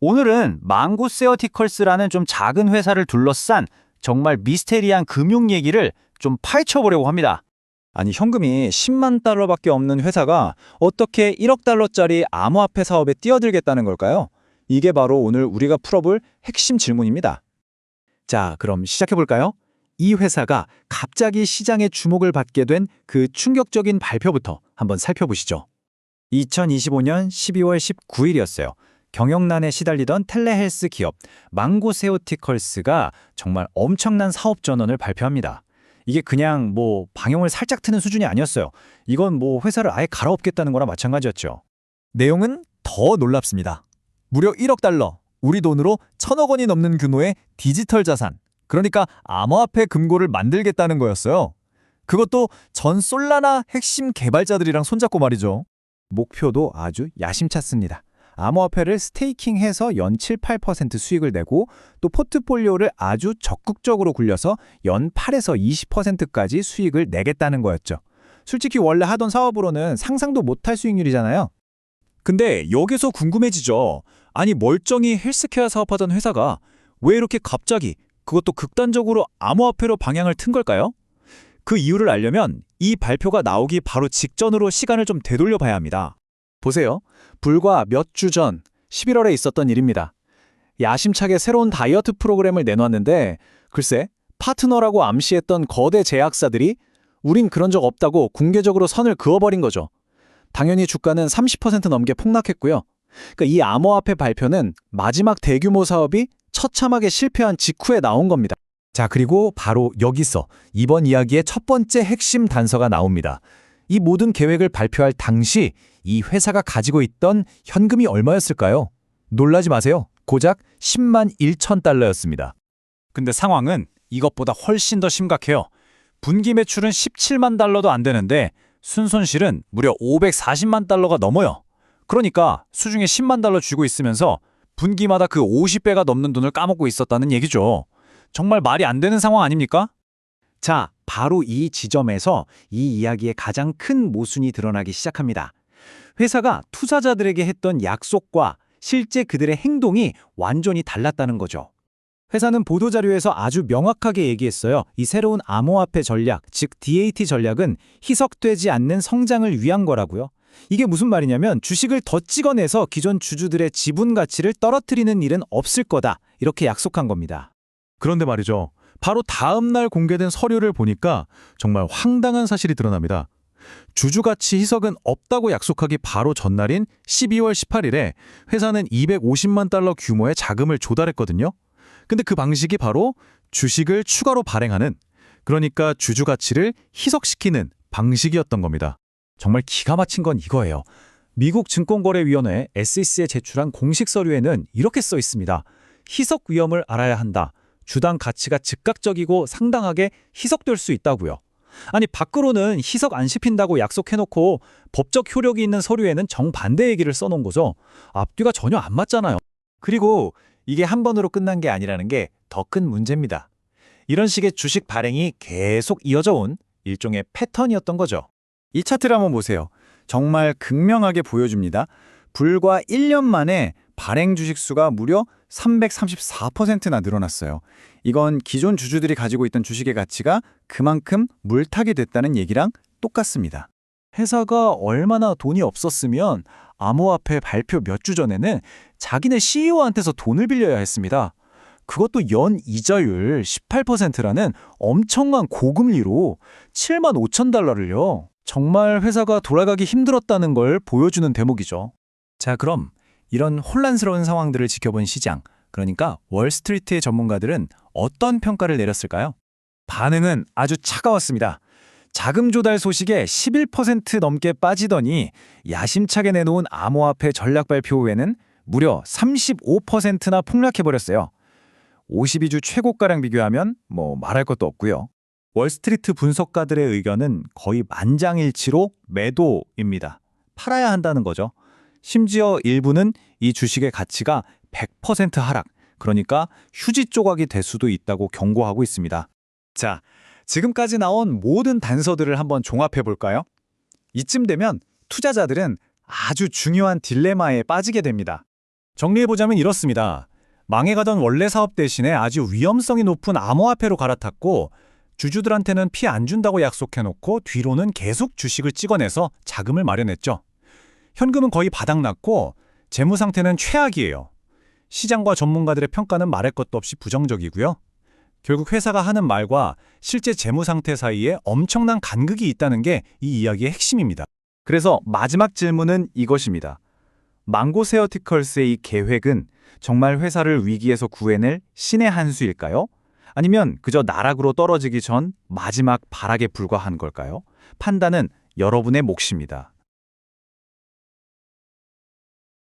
오늘은 망고세어티컬스라는 좀 작은 회사를 둘러싼 정말 미스테리한 금융 얘기를 좀 파헤쳐보려고 합니다. 아니, 현금이 10만 달러밖에 없는 회사가 어떻게 1억 달러짜리 암호화폐 사업에 뛰어들겠다는 걸까요? 이게 바로 오늘 우리가 풀어볼 핵심 질문입니다. 자, 그럼 시작해볼까요? 이 회사가 갑자기 시장의 주목을 받게 된 그 충격적인 발표부터 한번 살펴보시죠. 2025년 12월 19일이었어요. 경영난에 시달리던 텔레헬스 기업 망고세오티컬스가 정말 엄청난 사업 전원을 발표합니다. 이게 그냥 방영을 살짝 트는 수준이 아니었어요. 이건 회사를 아예 갈아엎겠다는 거나 마찬가지였죠. 내용은 더 놀랍습니다. 무려 1억 달러, 우리 돈으로 1,000억 원이 넘는 규모의 디지털 자산, 그러니까 암호화폐 금고를 만들겠다는 거였어요. 그것도 전 솔라나 핵심 개발자들이랑 손잡고 말이죠. 목표도 아주 야심찼습니다. 암호화폐를 스테이킹해서 연 7, 8% 수익을 내고 또 포트폴리오를 아주 적극적으로 굴려서 연 8에서 20%까지 수익을 내겠다는 거였죠. 솔직히 원래 하던 사업으로는 상상도 못할 수익률이잖아요. 근데 여기서 궁금해지죠. 아니, 멀쩡히 헬스케어 사업하던 회사가 왜 이렇게 갑자기, 그것도 극단적으로 암호화폐로 방향을 튼 걸까요? 그 이유를 알려면 이 발표가 나오기 바로 직전으로 시간을 좀 되돌려 봐야 합니다. 보세요. 불과 몇 주 전 11월에 있었던 일입니다. 야심차게 새로운 다이어트 프로그램을 내놓았는데 글쎄, 파트너라고 암시했던 거대 제약사들이 우린 그런 적 없다고 공개적으로 선을 그어버린 거죠. 당연히 주가는 30% 넘게 폭락했고요. 그러니까 이 암호화폐 발표는 마지막 대규모 사업이 처참하게 실패한 직후에 나온 겁니다. 자, 그리고 바로 여기서 이번 이야기의 첫 번째 핵심 단서가 나옵니다. 이 모든 계획을 발표할 당시 이 회사가 가지고 있던 현금이 얼마였을까요? 놀라지 마세요. 고작 10만 1천 달러였습니다. 근데 상황은 이것보다 훨씬 더 심각해요. 분기 매출은 17만 달러도 안 되는데 순손실은 무려 540만 달러가 넘어요. 그러니까 수중에 10만 달러 쥐고 있으면서 분기마다 그 50배가 넘는 돈을 까먹고 있었다는 얘기죠. 정말 말이 안 되는 상황 아닙니까? 자, 바로 이 지점에서 이 이야기의 가장 큰 모순이 드러나기 시작합니다. 회사가 투자자들에게 했던 약속과 실제 그들의 행동이 완전히 달랐다는 거죠. 회사는 보도자료에서 아주 명확하게 얘기했어요. 이 새로운 암호화폐 전략, 즉 DAT 전략은 희석되지 않는 성장을 위한 거라고요. 이게 무슨 말이냐면 주식을 더 찍어내서 기존 주주들의 지분 가치를 떨어뜨리는 일은 없을 거다. 이렇게 약속한 겁니다. 그런데 말이죠. 바로 다음 날 공개된 서류를 보니까 정말 황당한 사실이 드러납니다. 주주가치 희석은 없다고 약속하기 바로 전날인 12월 18일에 회사는 250만 달러 규모의 자금을 조달했거든요. 근데 그 방식이 바로 주식을 추가로 발행하는, 그러니까 주주가치를 희석시키는 방식이었던 겁니다. 정말 기가 막힌 건 이거예요. 미국 증권거래위원회 SEC에 제출한 공식 서류에는 이렇게 써 있습니다. 희석 위험을 알아야 한다. 주당 가치가 즉각적이고 상당하게 희석될 수 있다고요. 아니, 밖으로는 희석 안 씹힌다고 약속해놓고 법적 효력이 있는 서류에는 정반대 얘기를 써놓은 거죠. 앞뒤가 전혀 안 맞잖아요. 그리고 이게 한 번으로 끝난 게 아니라는 게 더 큰 문제입니다. 이런 식의 주식 발행이 계속 이어져 온 일종의 패턴이었던 거죠. 이 차트를 한번 보세요. 정말 극명하게 보여줍니다. 불과 1년 만에 발행 주식 수가 무려 334%나 늘어났어요. 이건 기존 주주들이 가지고 있던 주식의 가치가 그만큼 물타기 됐다는 얘기랑 똑같습니다. 회사가 얼마나 돈이 없었으면 암호화폐 발표 몇 주 전에는 자기네 CEO한테서 돈을 빌려야 했습니다. 그것도 연 이자율 18%라는 엄청난 고금리로 7만 5천 달러를요. 정말 회사가 돌아가기 힘들었다는 걸 보여주는 대목이죠. 자, 그럼 이런 혼란스러운 상황들을 지켜본 시장, 그러니까 월스트리트의 전문가들은 어떤 평가를 내렸을까요? 반응은 아주 차가웠습니다. 자금 조달 소식에 11% 넘게 빠지더니 야심차게 내놓은 암호화폐 전략 발표 후에는 무려 35%나 폭락해버렸어요. 52주 최고가랑 비교하면 말할 것도 없고요. 월스트리트 분석가들의 의견은 거의 만장일치로 매도입니다. 팔아야 한다는 거죠. 심지어 일부는 이 주식의 가치가 100% 하락, 그러니까 휴지 조각이 될 수도 있다고 경고하고 있습니다. 자, 지금까지 나온 모든 단서들을 한번 종합해 볼까요? 이쯤 되면 투자자들은 아주 중요한 딜레마에 빠지게 됩니다. 정리해보자면 이렇습니다. 망해가던 원래 사업 대신에 아주 위험성이 높은 암호화폐로 갈아탔고 주주들한테는 피 안 준다고 약속해놓고 뒤로는 계속 주식을 찍어내서 자금을 마련했죠. 현금은 거의 바닥났고 재무 상태는 최악이에요. 시장과 전문가들의 평가는 말할 것도 없이 부정적이고요. 결국 회사가 하는 말과 실제 재무 상태 사이에 엄청난 간극이 있다는 게 이 이야기의 핵심입니다. 그래서 마지막 질문은 이것입니다. 망고세어티컬스의 이 계획은 정말 회사를 위기에서 구해낼 신의 한 수일까요? 아니면 그저 나락으로 떨어지기 전 마지막 발악에 불과한 걸까요? 판단은 여러분의 몫입니다.